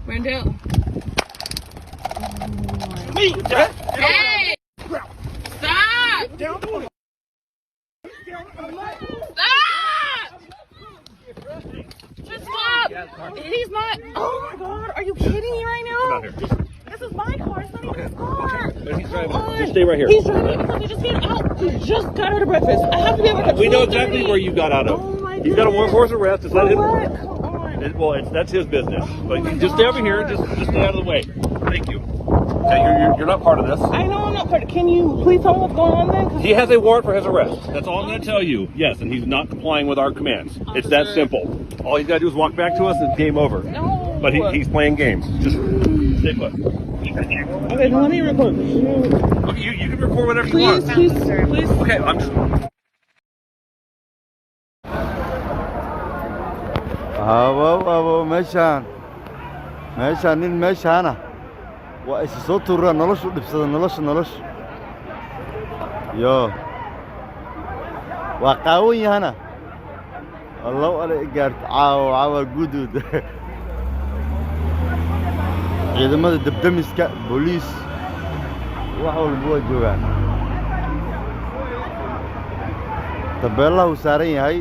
Randall. Me! Hey! Stop! Stop! Just stop! He's not. Oh my God! Are you kidding me right now? This is my car. It's not even his car. He's driving. Just stay right here. He's driving because we just got out. We just got out of breakfast. I have to be able to. We know exactly where you got out of. Oh my He's got a warrant for his arrest. Just let him. What? Come on. Well, that's his business. But just stay over here. Just stay out of the way. Thank you. Okay, you're not part of this. I know I'm not part of. Can you please tell me what's going on then? He has a warrant for his arrest. That's all I'm going to tell you. Yes, and he's not complying with our commands. It's that simple. All he's got to do is walk back to us and it's game over. No. But he's playing games. Just stay put. Okay, let me record. Okay, you can record whatever you want. Please, please. Okay, I'm just... abo meeshaan nin meeshaana waa is soo tuuraa noloshu dhibsada nolosha yo waa qaawan yahana wallow ala gaarto caawa guduud ciidamada dabdamiska booliis wax walba waa joogaan tabeelahu saaran yahay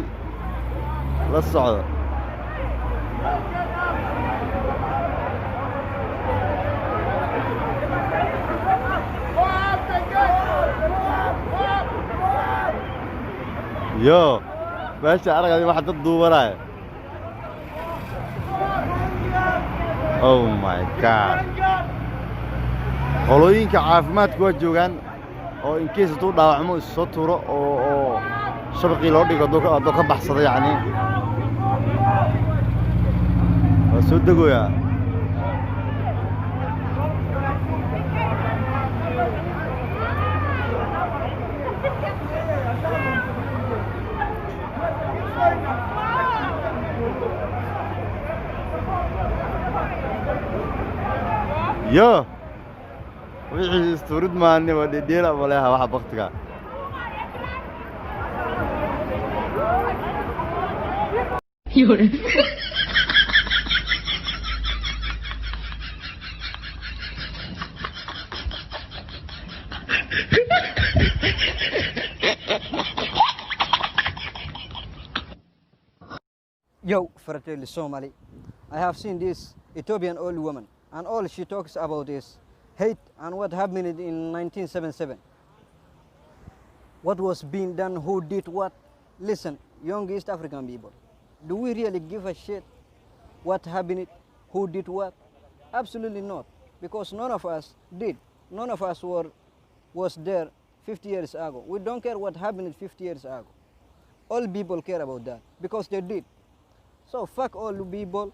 la socda yo meesha aragay waxa dad duubanaya oh my god qolooyinka caafimaadku waa joogaan oo in case tuu dhaawacmo soo tuuro oo shabaqii loo dhigo doo ka baxsada yani waa soo dagoya yo wixii isturid maani waa dhedheela walaha waxa waqtiga Yo, Fratelli Somali, I have seen this Ethiopian old woman, and all she talks about is hate and what happened in 1977. What was being done, who did what? Listen, young East African people, do we really give a shit what happened, who did what? Absolutely not, because none of us did. None of us was there 50 years ago. We don't care what happened 50 years ago. All people care about that, because they did. So fuck all the people,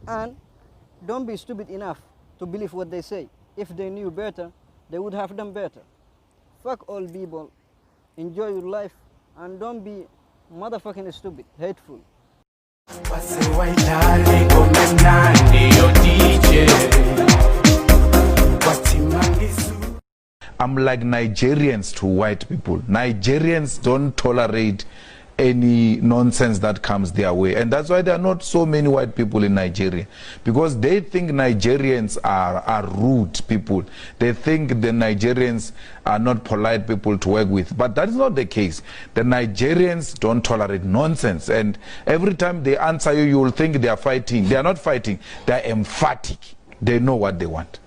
and don't be stupid enough to believe what they say. If they knew better, they would have done better. Fuck all people, enjoy your life, and don't be motherfucking stupid, hateful. I'm like Nigerians to white people. Nigerians don't tolerate any nonsense that comes their way, and that's why there are not so many white people in Nigeria, because they think Nigerians are rude people. They think the Nigerians are not polite people to work with, but that is not the case. The Nigerians don't tolerate nonsense, and every time they answer you, you will think they are fighting. They are not fighting, they are emphatic. They know what they want.